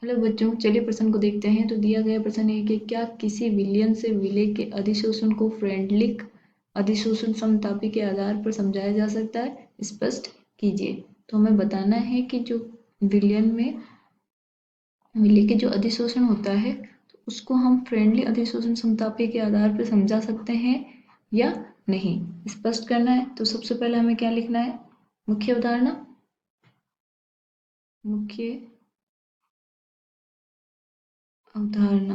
Hello बच्चों, चलिए प्रश्न को देखते हैं। तो दिया गया प्रश्न है कि क्या किसी विलयन से विलेय के अधिशोषण को फ्रेंडलिक अधिशोषण समतापी के आधार पर समझाया जा सकता है? स्पष्ट कीजिए। तो हमें बताना है कि जो विलयन में विलेय के जो अधिशोषण होता है तो उसको हम फ्रेंडली अधिशोषण समतापी के आधार पर समझा सकते हैं या नहीं, स्पष्ट करना है। तो सबसे पहले हमें क्या लिखना है? मुख्य अवधारणा, मुख्य अवधारणा।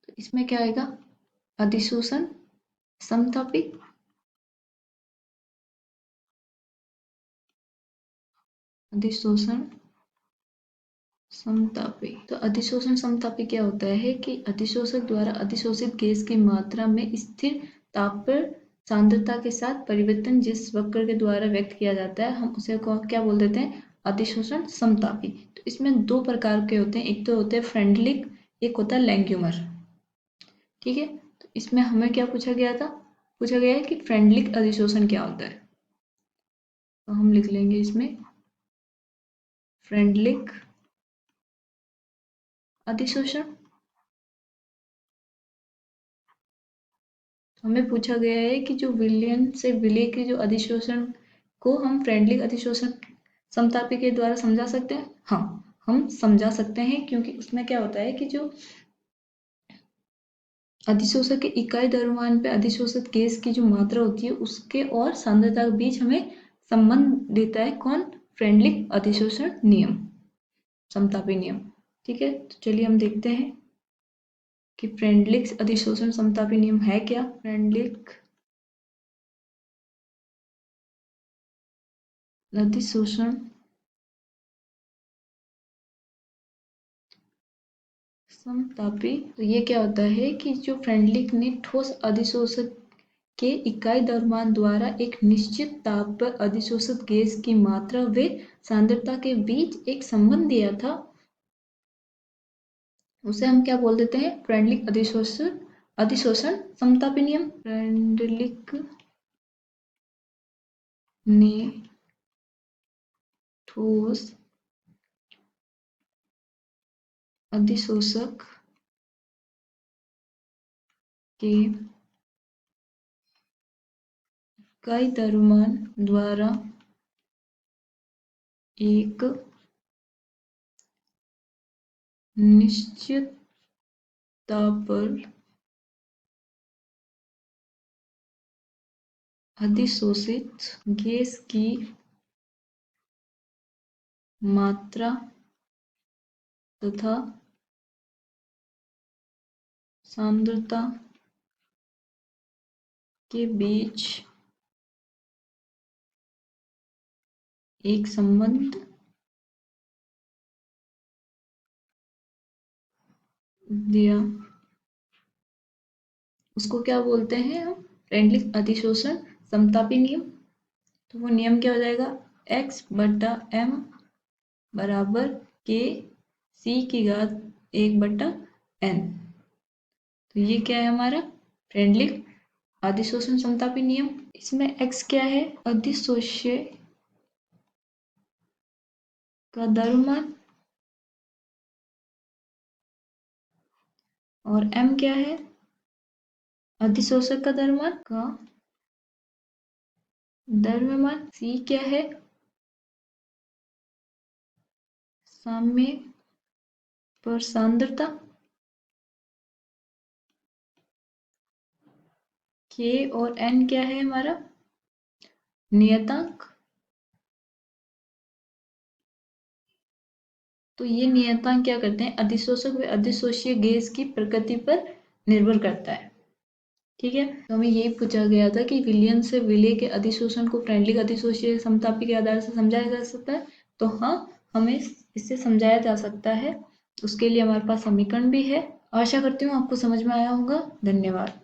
तो इसमें क्या आएगा? अधिशोषण समतापी, अधिशोषण समतापी। तो अधिशोषण समतापी क्या होता है कि अधिशोषक द्वारा अधिशोषित गैस की मात्रा में स्थिर ताप पर सांद्रता के साथ परिवर्तन जिस वक्र के द्वारा व्यक्त किया जाता है हम उसे क्या बोल देते हैं? अधिशोषण समतापी। तो इसमें दो प्रकार के होते हैं, एक तो होते हैं फ्रेंडलिक, एक होता है लैंग्यूमर। ठीक है, तो इसमें हमें क्या पूछा गया था? पूछा गया है कि फ्रेंडलिक अधिशोषण क्या होता है। तो हम लिख लेंगे इसमें फ्रेंडलिक अधिशोषण। हमें पूछा गया है कि जो विलयन से विलेय के जो अधिशोषण को हम फ्रेंडलिक अधिशोषण समतापी के द्वारा समझा सकते हैं। हाँ, हम समझा सकते हैं, क्योंकि उसमें क्या होता है कि जो अधिशोषक के इकाई द्रव्यमान पे अधिशोषित गैस की जो मात्रा होती है उसके और सांद्रता के बीच हमें संबंध देता है कौन? फ्रेंडलिक अधिशोषण नियम, समतापी नियम। ठीक है, तो चलिए हम देखते हैं कि फ्रेंडलिक अधिशोषण समतापी नियम है क्या। फ्रेंडलिक अधिशोषण समतापी, तो ये क्या होता है कि जो फ्रेंडलिक ने ठोस अधिशोषक के इकाई द्रव्यमान द्वारा एक निश्चित ताप पर अधिशोषित गैस की मात्रा व सांद्रता के बीच एक संबंध दिया था, उसे हम क्या बोल देते हैं? फ्रेंडलिक अधिशोषण अधिशोषण समतापी नियम। फ्रेंडलिक ने ठोस अधिशोषक के इकाई द्रव्यमान द्वारा एक निश्चित ताप पर अधिशोषित गैस की मात्रा तथा सांद्रता के बीच एक संबंध दिया, उसको क्या बोलते हैं हम? फ्रेंडलिक अधिशोषण समतापी नियम। तो वो नियम क्या हो जाएगा? x/m बराबर k c की घात 1/n। तो ये क्या है हमारा? फ्रेंडलिक अधिशोषण समतापी नियम। इसमें x क्या है? अधिशोष्य का द्रव्यमान, और m क्या है? अधिशोषक का द्रव्यमान। c क्या है? साम्य पर सांद्रता। k और n क्या है हमारा? नियतांक। तो ये नियतांक क्या करते हैं? अधिशोषक व अधिशोष्य गैस की प्रकृति पर निर्भर करता है। ठीक है, तो हमें यही पूछा गया था कि विलयन से विलेय के अधिशोषण को फ्रेंडलिक अधिशोष्य समतापी के आधार से समझाया जा सकता है। तो हाँ, हमें इससे समझाया जा सकता है। उसके लिए हमारे पास समीकरण भी है। आशा करती हूँ आपको समझ में आया होगा। धन्यवाद।